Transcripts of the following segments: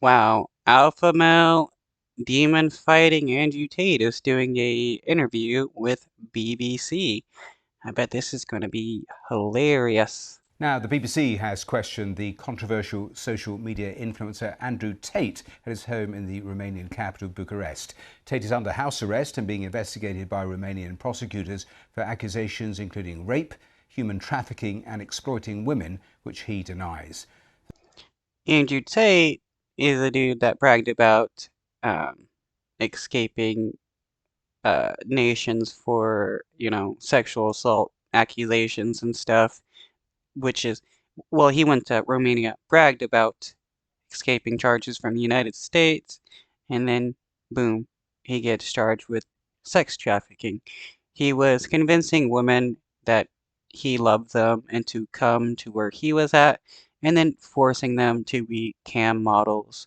Wow, alpha male demon fighting Andrew Tate is doing a interview with BBC. I bet this is going to be hilarious. Now, the BBC has questioned the controversial social media influencer Andrew Tate at his home in the Romanian capital, Bucharest. Tate is under house arrest and being investigated by Romanian prosecutors for accusations including rape, human trafficking and exploiting women, which he denies. Andrew Tate is a dude that bragged about um, escaping nations for, sexual assault accusations and stuff, which is, well, he went to Romania, bragged about escaping charges from the United States, and then, boom, he gets charged with sex trafficking. He was convincing women that he loved them and to come to where he was at, and then forcing them to be cam models,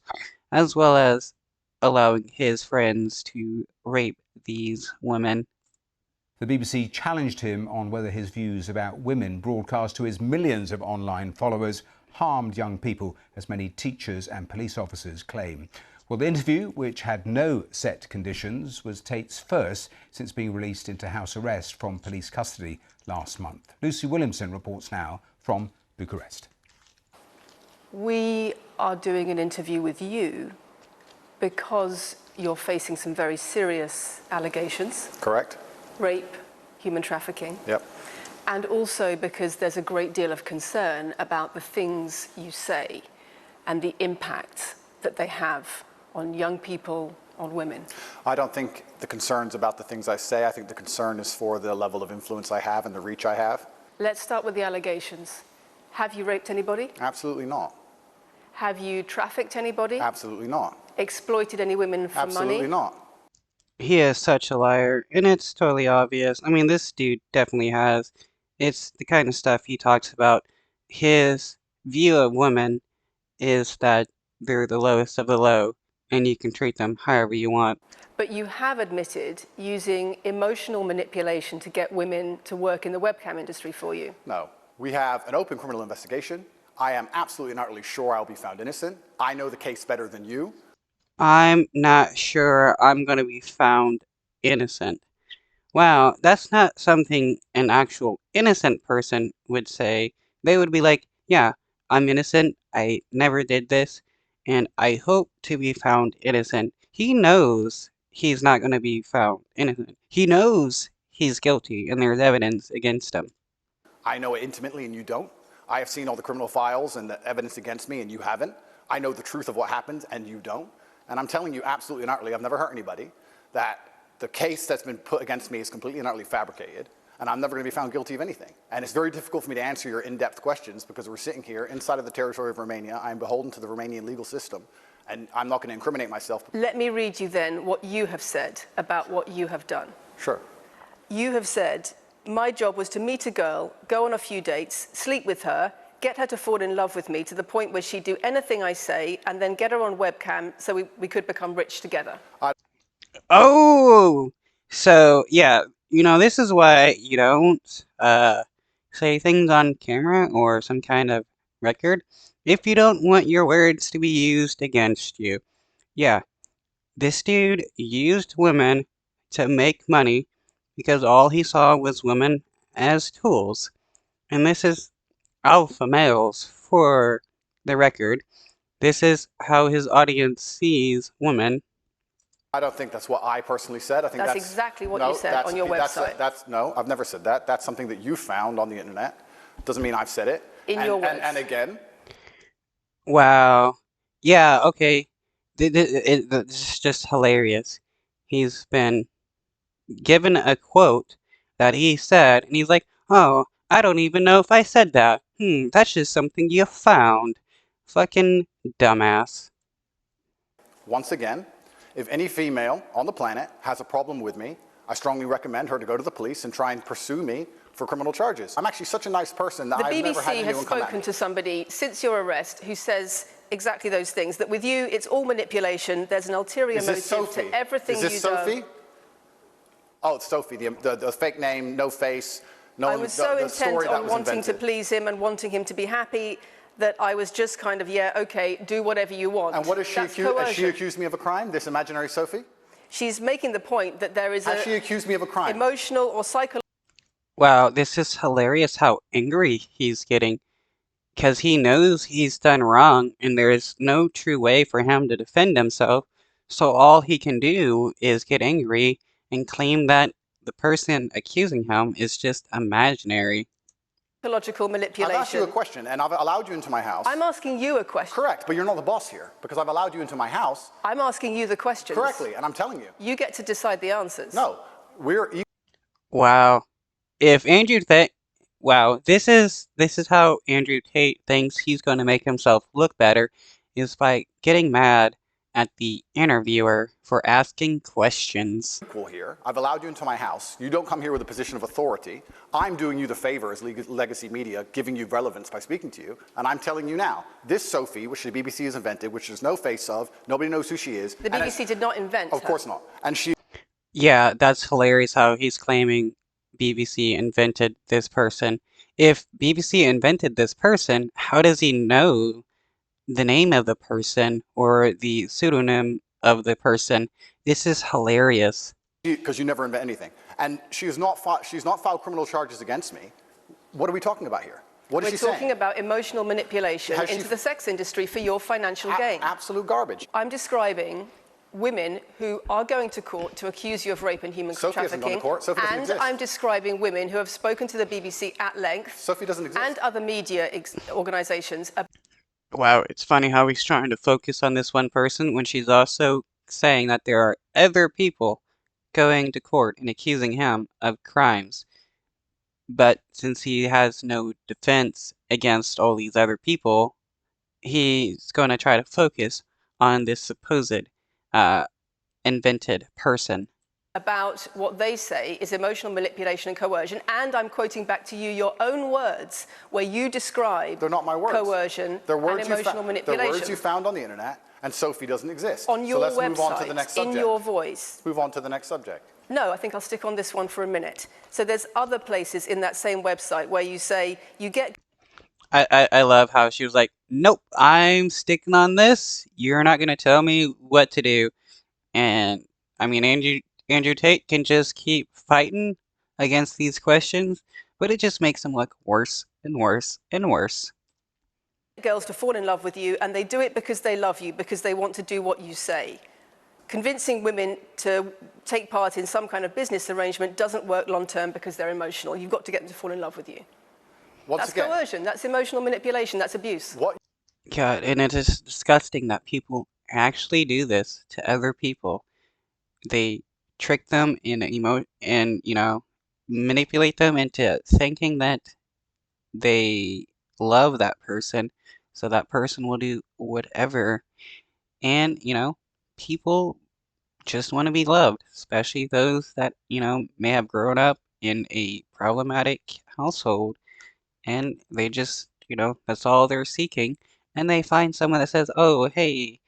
as well as allowing his friends to rape these women. The BBC challenged him on whether his views about women broadcast to his millions of online followers harmed young people, as many teachers and police officers claim. Well, the interview, which had no set conditions, was Tate's first since being released into house arrest from police custody last month. Lucy Williamson reports now from Bucharest. We are doing an interview with you because you're facing some very serious allegations. Correct. Rape, human trafficking. Yep. And also because there's a great deal of concern about the things you say and the impact that they have on young people, on women. I don't think the concern's about the things I say. I think the concern is for the level of influence I have and the reach I have. Let's start with the allegations. Have you raped anybody? Absolutely not. Have you trafficked anybody? Absolutely not. Exploited any women for money? Absolutely not. He is such a liar, and it's totally obvious. I mean, this dude definitely has. It's the kind of stuff he talks about. His view of women is that they're the lowest of the low, and you can treat them however you want. But you have admitted using emotional manipulation to get women to work in the webcam industry for you. No. We have an open criminal investigation. I am absolutely and utterly sure I'll be found innocent. I know the case better than you. I'm not sure I'm gonna be found innocent. Wow, that's not something an actual innocent person would say. They would be like, yeah, I'm innocent, I never did this, and I hope to be found innocent. He knows he's not gonna be found innocent. He knows he's guilty, and there's evidence against him. I know it intimately and you don't. I have seen all the criminal files and the evidence against me and you haven't. I know the truth of what happened and you don't. And I'm telling you absolutely and utterly, I've never hurt anybody, that the case that's been put against me is completely and utterly fabricated, and I'm never going to be found guilty of anything. And it's very difficult for me to answer your in-depth questions because we're sitting here inside of the territory of Romania. I'm beholden to the Romanian legal system, and I'm not going to incriminate myself. Let me read you then what you have said about what you have done. Sure. You have said, my job was to meet a girl, go on a few dates, sleep with her, get her to fall in love with me to the point where she'd do anything I say, and then get her on webcam so we could become rich together. Oh! So, yeah, this is why you don't, say things on camera or some kind of record if you don't want your words to be used against you. Yeah, this dude used women to make money because all he saw was women as tools. And this is alpha males, for the record. This is how his audience sees women. I don't think that's what I personally said. I think That's exactly what you said on your website. No, I've never said that. That's something that you found on the internet. Doesn't mean I've said it. In your words. And again, Wow. Yeah, okay. This is just hilarious. He's been given a quote that he said, and he's like, oh, I don't even know if I said that. That's just something you found. Fucking dumbass. once again, if any female on the planet has a problem with me, I strongly recommend her to go to the police and try and pursue me for criminal charges. I'm actually such a nice person that I've never had BBC anyone has come at spoken me. to somebody since your arrest who says exactly those things, that with you it's all manipulation, there's an ulterior Is this motive Sophie? to everything Is this you Sophie? do. Oh, it's Sophie, the fake name, no face. No I one, was so the intent story that on was wanting to invented. please him and wanting him to be happy that I was just kind of, yeah, okay, do whatever you want. And what is she That's accused? Has she coercion. accused me of a crime, this imaginary Sophie? She's making the point that there is Has she a accused me of a crime? emotional or psychological Wow, this is hilarious how angry he's getting, because he knows he's done wrong and there is no true way for him to defend himself, so all he can do is get angry and claim that the person accusing him is just imaginary. I've asked you a manipulation. question, and I've allowed you into my house. I'm asking you a question. Correct, but you're not the boss here, because I've allowed you into my house. I'm asking you the questions. Correctly, and I'm telling you. You get to decide the answers. No, we're Wow. If Andrew Tate, wow, this is how Andrew Tate thinks he's going to make himself look better, is by getting mad at the interviewer for asking questions. equal here. I've allowed you into my house. You don't come here with a position of authority. I'm doing you the favor as legacy media, giving you relevance by speaking to you. And I'm telling you now, this Sophie, which the BBC has invented, which there's no face of, nobody knows who she is. The BBC did not invent Of her. course not. And she Yeah, that's hilarious how he's claiming BBC invented this person. If BBC invented this person, how does he know the name of the person or the pseudonym of the person? This is hilarious. because you never invent anything. And she's not filed criminal charges against me. What are we talking about here? What is We're she saying? talking about emotional manipulation Has she- into the sex industry for your financial gain. Absolute garbage. I'm describing women who are going to court to accuse you of rape and human Sophie hasn't gone to trafficking. court. Sophie doesn't And exist. I'm describing women who have spoken to the BBC at length Sophie doesn't exist. and other media organizations Wow, it's funny how he's trying to focus on this one person when she's also saying that there are other people going to court and accusing him of crimes. But since he has no defense against all these other people, he's going to try to focus on this supposed invented person. about what they say is emotional manipulation and coercion. And I'm quoting back to you your own words where you describe They're not my words. coercion They're and words emotional manipulation. They're words you found on the internet, and Sophie doesn't exist. On your so let's move on to the next website, subject. in your voice. Move on to the next subject. No, I think I'll stick on this one for a minute. So there's other places in that same website where you say you get I love how she was like, nope, I'm sticking on this. You're not going to tell me what to do. And I mean, Andrew Tate can just keep fighting against these questions, but it just makes him look worse and worse and worse. girls to fall in love with you, and they do it because they love you, because they want to do what you say. Convincing women to take part in some kind of business arrangement doesn't work long term because they're emotional. You've got to get them to fall in love with you. Once That's again, coercion, that's emotional manipulation, that's abuse. what God, and it is disgusting that people actually do this to other people. They trick them and manipulate them into thinking that they love that person, so that person will do whatever. And, people just want to be loved, especially those that, may have grown up in a problematic household and they just, that's all they're seeking. And they find someone that says, oh, hey,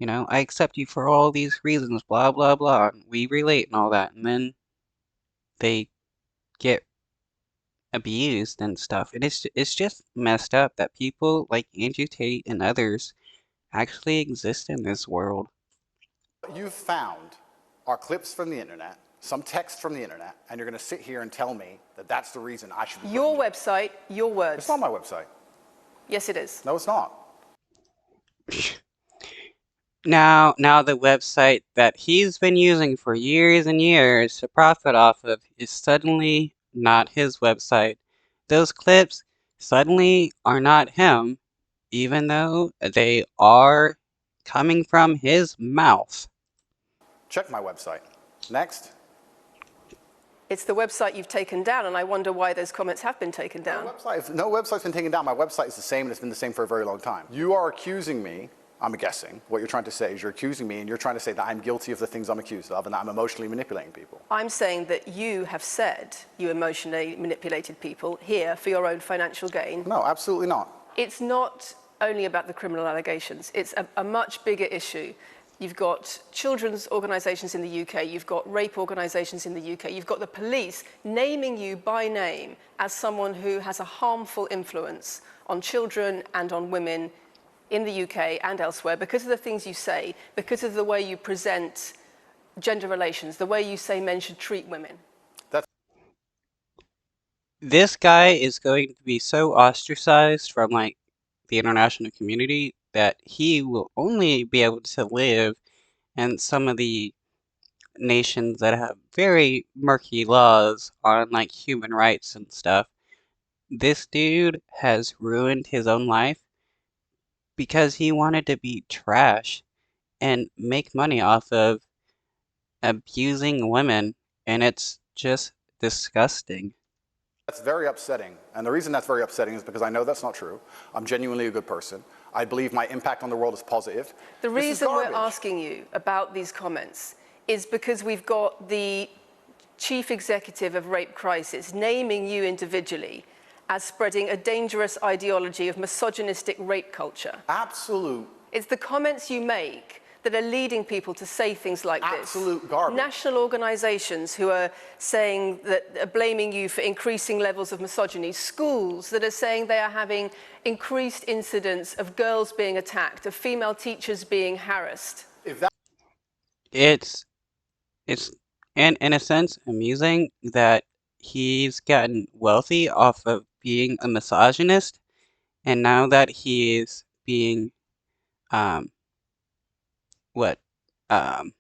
I accept you for all these reasons, blah, blah, blah. And we relate and all that. And then they get abused and stuff. And it's just messed up that people like Andrew Tate and others actually exist in this world. you've found are clips from the internet, some text from the internet, and you're going to sit here and tell me that that's the reason I should be put Your in jail. website, your words. It's not my website. Yes, it is. No, it's not. Now the website that he's been using for years and years to profit off of is suddenly not his website. Those clips suddenly are not him, even though they are coming from his mouth. Check my website. Next. It's the website you've taken down, and I wonder why those comments have been taken down. No website's been taken down. My website is the same, and it's been the same for a very long time. You are accusing me, I'm guessing, what you're trying to say is you're accusing me, and you're trying to say that I'm guilty of the things I'm accused of, and that I'm emotionally manipulating people. I'm saying that you have said you emotionally manipulated people here for your own financial gain. No, absolutely not. It's not only about the criminal allegations. It's a much bigger issue. you've got children's organisations in the UK, you've got rape organisations in the UK, you've got the police naming you by name as someone who has a harmful influence on children and on women in the UK and elsewhere because of the things you say, because of the way you present gender relations, the way you say men should treat women. This guy is going to be so ostracized from like the international community that he will only be able to live in some of the nations that have very murky laws on like human rights and stuff. This dude has ruined his own life because he wanted to be trash and make money off of abusing women, and it's just disgusting. That's very upsetting. And the reason that's very upsetting is because I know that's not true. I'm genuinely a good person. I believe my impact on the world is positive. The reason we're asking you about these comments is because we've got the chief executive of Rape Crisis naming you individually as spreading a dangerous ideology of misogynistic rape culture. Absolute. It's the comments you make that are leading people to say things like this. Absolute garbage. National organisations who are saying that are blaming you for increasing levels of misogyny. Schools that are saying they are having increased incidents of girls being attacked, of female teachers being harassed. If that It's it's in a sense amusing that he's gotten wealthy off of being a misogynist, and now that he is being um what um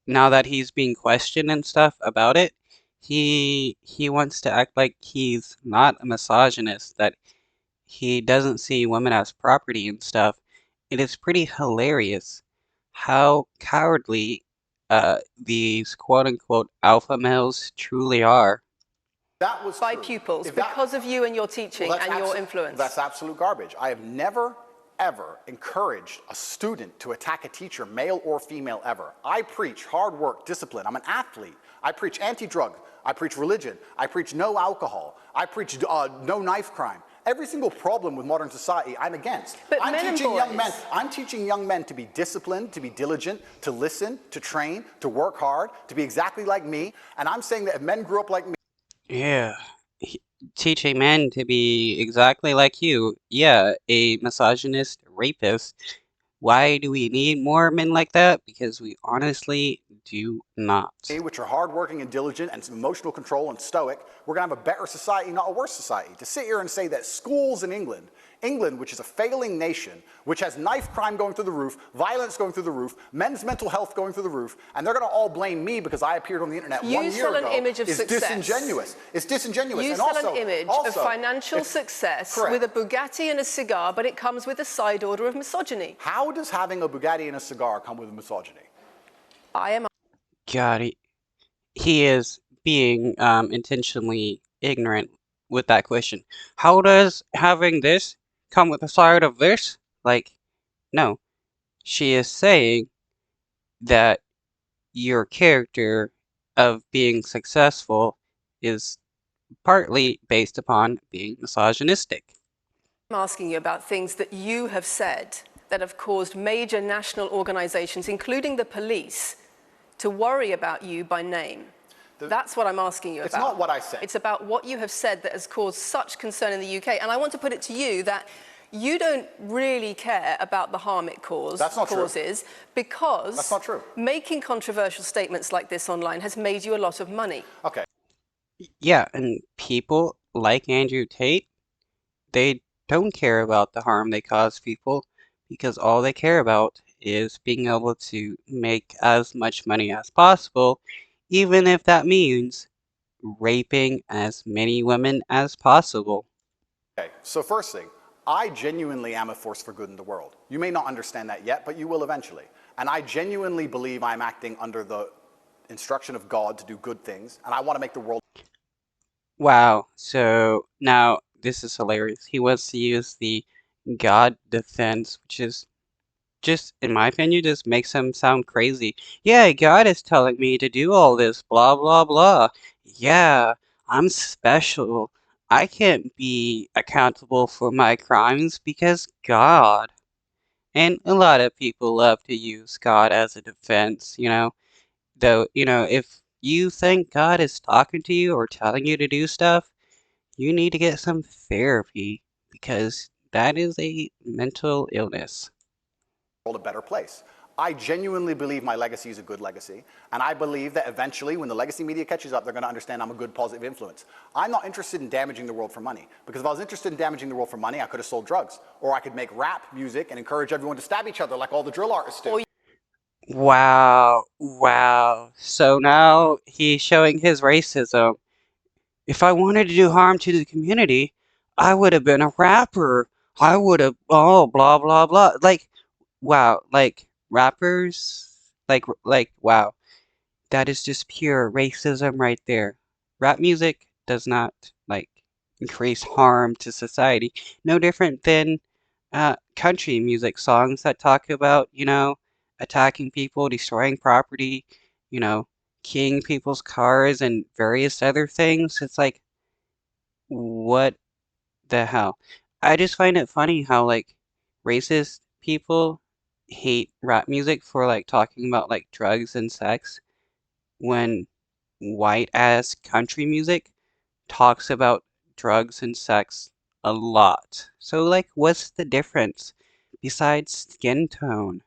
now that he's being questioned and stuff about it, he wants to act like he's not a misogynist, that he doesn't see women as property and stuff. It is pretty hilarious how cowardly these quote unquote alpha males truly are. that was By true, pupils if that- because of you and your teaching well, and your influence. That's absolute garbage. I have never, ever encouraged a student to attack a teacher, male or female, ever. I preach hard work, discipline. I'm an athlete. I preach anti-drug. I preach religion. I preach no alcohol. I preach no knife crime. Every single problem with modern society, I'm against. But I'm men and teaching young boys- men. I'm teaching young men to be disciplined, to be diligent, to listen, to train, to work hard, to be exactly like me. And I'm saying that if men grew up like me, Yeah, teaching men to be exactly like you. Yeah, a misogynist rapist. Why do we need more men like that? Because we honestly do not. which are hardworking and diligent and some emotional control and stoic, we're going to have a better society, not a worse society. To sit here and say that schools in England, which is a failing nation, which has knife crime going through the roof, violence going through the roof, men's mental health going through the roof, and they're going to all blame me because I appeared on the internet You 1 year sell an ago, image of is success. disingenuous. It's disingenuous. You and sell also, an image of financial success correct. with a Bugatti and a cigar, but it comes with a side order of misogyny. How does having a Bugatti and a cigar come with misogyny? I am God, he is being intentionally ignorant with that question. How does having this come with a side of this? Like, no. She is saying that your character of being successful is partly based upon being misogynistic. asking you about things that you have said that have caused major national organisations, including the police, to worry about you by name. That's what I'm asking you about. It's not what I said. It's about what you have said that has caused such concern in the UK. And I want to put it to you that you don't really care about the harm it That's not causes true. because That's not true. making controversial statements like this online has made you a lot of money. Okay. Yeah, and people like Andrew Tate, they don't care about the harm they cause people because all they care about is being able to make as much money as possible, even if that means raping as many women as possible. Okay, so first thing, I genuinely am a force for good in the world. You may not understand that yet, but you will eventually. And I genuinely believe I'm acting under the instruction of God to do good things, and I want to make the world. Wow, so now this is hilarious. He wants to use the God defense, which is just, in my opinion, just makes him sound crazy. Yeah, God is telling me to do all this, blah, blah, blah. Yeah, I'm special. I can't be accountable for my crimes because God. And a lot of people love to use God as a defense, though, if you think God is talking to you or telling you to do stuff, you need to get some therapy because that is a mental illness. World a better place. I genuinely believe my legacy is a good legacy, and I believe that eventually, when the legacy media catches up, they're going to understand I'm a good, positive influence. I'm not interested in damaging the world for money, because if I was interested in damaging the world for money, I could have sold drugs, or I could make rap music and encourage everyone to stab each other like all the drill artists do. Wow, wow. So now he's showing his racism. If I wanted to do harm to the community, I would have been a rapper. I would have, oh, blah, blah, blah. Like, wow, like, rappers, wow. That is just pure racism right there. Rap music does not, increase harm to society. No different than country music songs that talk about, attacking people, destroying property, you know, keying people's cars, and various other things. It's like, what the hell? I just find it funny how, racist people hate rap music for, talking about, drugs and sex when white ass country music talks about drugs and sex a lot. So, what's the difference besides skin tone?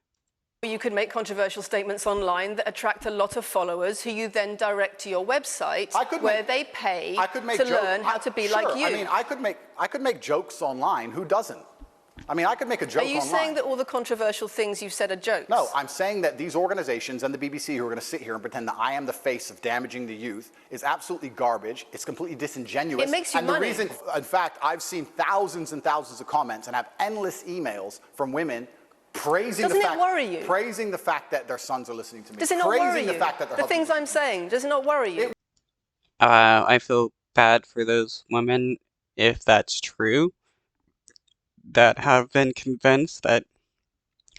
You could make controversial statements online that attract a lot of followers who you then direct to your website where they pay to learn how to be like you. I mean, I could make jokes online. Who doesn't? I mean, I could make a joke Are you online. saying that all the controversial things you've said are jokes? No, I'm saying that these organizations and the BBC who are going to sit here and pretend that I am the face of damaging the youth is absolutely garbage. It's completely disingenuous. It makes you and money. The reason, in fact, I've seen thousands and thousands of comments and have endless emails from women praising Doesn't it worry you? praising the fact that their sons are listening to me. Does it not worry you? The fact that their The things I'm saying, does it not worry you? I feel bad for those women, if that's true, that have been convinced that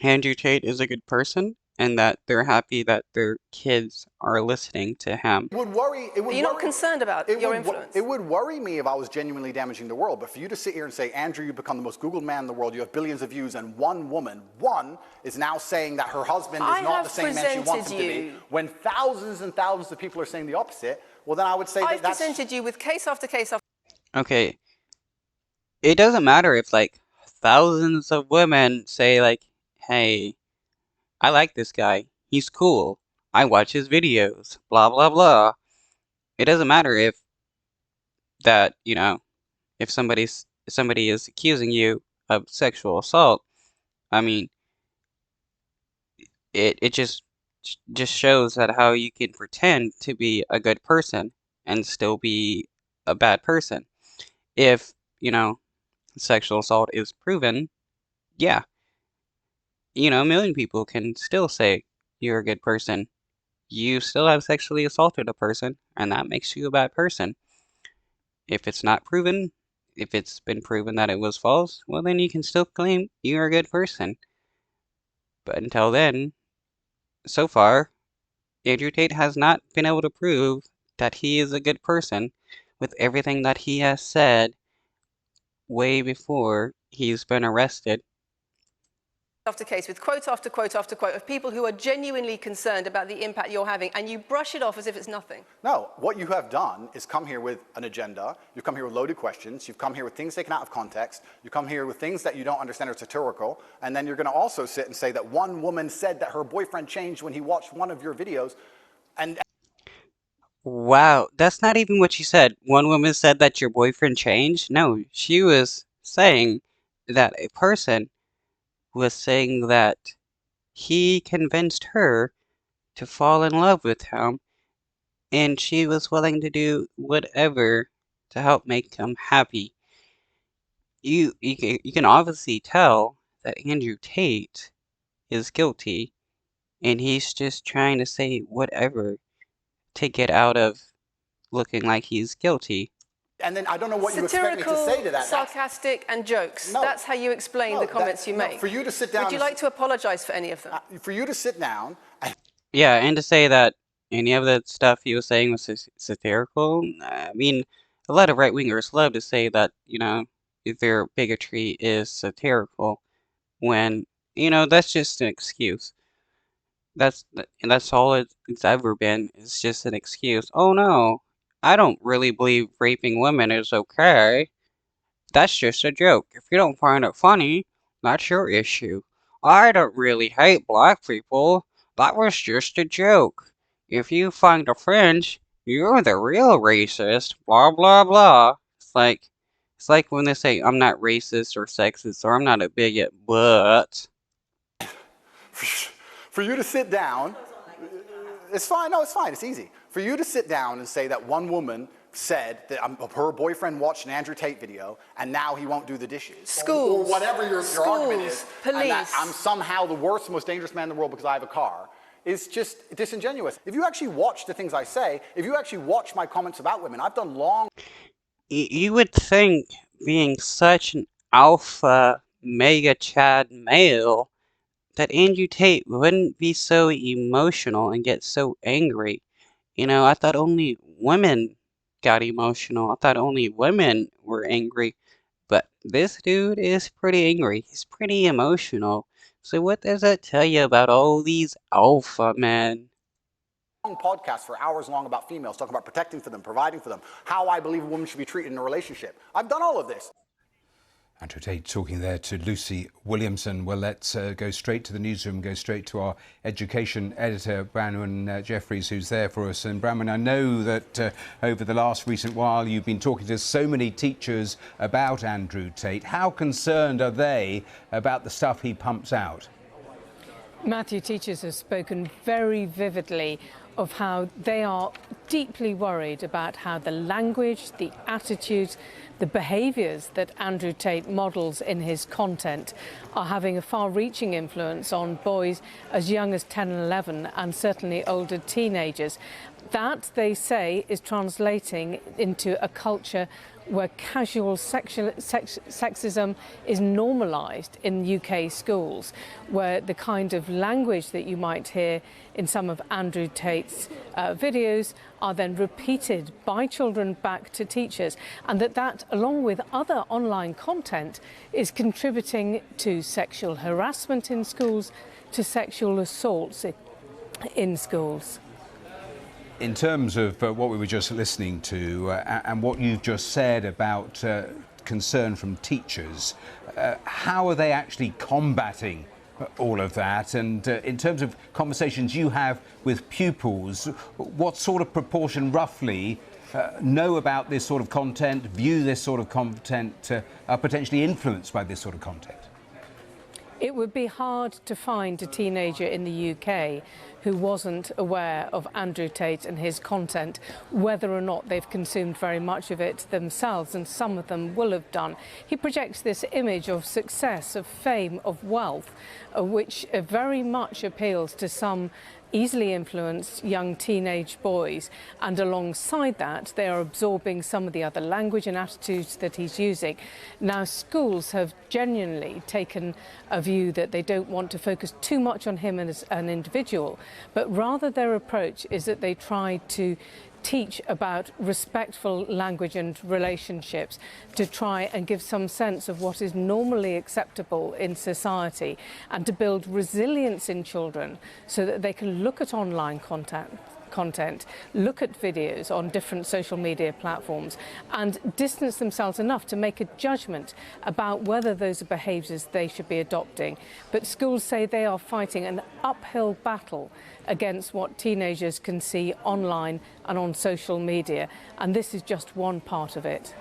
Andrew Tate is a good person and that they're happy that their kids are listening to him. It would worry. Are you not concerned about your influence? It would worry me if I was genuinely damaging the world. But for you to sit here and say, Andrew, you've become the most Googled man in the world, you have billions of views, and one woman, is now saying that her husband is not the same man she wants him to be, when thousands and thousands of people are saying the opposite, well, then I would say I've presented you with case after case after. Okay, it doesn't matter if, thousands of women say, hey, I like this guy. He's cool. I watch his videos. Blah, blah, blah. It doesn't matter if that, if somebody is accusing you of sexual assault. I mean, it just shows that how you can pretend to be a good person and still be a bad person. If, sexual assault is proven, yeah, a million people can still say you're a good person. You still have sexually assaulted a person, and that makes you a bad person. If it's not proven, if it's been proven that it was false, well, then you can still claim you're a good person. But until then, so far, Andrew Tate has not been able to prove that he is a good person with everything that he has said way before he's been arrested. After case with quote after quote after quote of people who are genuinely concerned about the impact you're having, and you brush it off as if it's nothing. No, what you have done is come here with an agenda. You've come here with loaded questions. You've come here with things taken out of context. You come here with things that you don't understand are satirical. And then you're going to also sit and say that one woman said that her boyfriend changed when he watched one of your videos. And Wow, that's not even what she said. One woman said that your boyfriend changed? No, she was saying that a person was saying that he convinced her to fall in love with him, and she was willing to do whatever to help make him happy. You can obviously tell that Andrew Tate is guilty, and he's just trying to say whatever to get out of looking like he's guilty. and then I don't know what you expect me to say to that. Sarcastic, and jokes. No. That's how you explain the comments you make. For you to sit down. Would you like to apologize for any of them? For you to sit down and Yeah, and to say that any of the stuff he was saying was satirical, I mean, a lot of right-wingers love to say that, their bigotry is satirical when That's just an excuse. That's all it's ever been. It's just an excuse. Oh no, I don't really believe raping women is okay. That's just a joke. If you don't find it funny, that's your issue. I don't really hate black people. That was just a joke. If you find a fringe, you're the real racist. Blah blah blah. It's like when they say I'm not racist or sexist or I'm not a bigot, but For you to sit down, it's fine. No, it's fine. It's easy. For you to sit down and say that one woman said that her boyfriend watched an Andrew Tate video and now he won't do the dishes. Schools. Or whatever your argument is. Police. And that I'm somehow the worst, most dangerous man in the world because I have a car. Is just disingenuous. If you actually watch the things I say, if you actually watch my comments about women, I've done long. you would think being such an alpha mega chad male that Andrew Tate wouldn't be so emotional and get so angry. I thought only women got emotional. I thought only women were angry. But this dude is pretty angry. He's pretty emotional. So what does that tell you about all these alpha men? Podcasts for hours long about females, talking about protecting for them, providing for them, how I believe a woman should be treated in a relationship. I've done all of this. Andrew Tate talking there to Lucy Williamson. Well, let's go straight to the newsroom, go straight to our education editor, Branwen Jeffries, who's there for us. And Branwen, I know that over the last recent while you've been talking to so many teachers about Andrew Tate. How concerned are they about the stuff he pumps out? Matthew, teachers have spoken very vividly of how they are deeply worried about how the language, the attitudes, the behaviours that Andrew Tate models in his content are having a far-reaching influence on boys as young as 10 and 11 and certainly older teenagers. That, they say, is translating into a culture where casual sexism is normalised in UK schools, where the kind of language that you might hear in some of Andrew Tate's videos are then repeated by children back to teachers, and that, along with other online content, is contributing to sexual harassment in schools, to sexual assaults in schools. In terms of what we were just listening to and what you've just said about concern from teachers, how are they actually combating all of that? And in terms of conversations you have with pupils, what sort of proportion roughly know about this sort of content, view this sort of content, are potentially influenced by this sort of content? It would be hard to find a teenager in the UK who wasn't aware of Andrew Tate and his content, whether or not they've consumed very much of it themselves, and some of them will have done. He projects this image of success, of fame, of wealth, which very much appeals to some easily influenced young teenage boys, and alongside that they are absorbing some of the other language and attitudes that he's using. Now, schools have genuinely taken a view that they don't want to focus too much on him as an individual, but rather their approach is that they try to teach about respectful language and relationships, to try and give some sense of what is normally acceptable in society, and to build resilience in children so that they can look at online content, look at videos on different social media platforms and distance themselves enough to make a judgment about whether those are behaviours they should be adopting. But schools say they are fighting an uphill battle against what teenagers can see online and on social media, and this is just one part of it.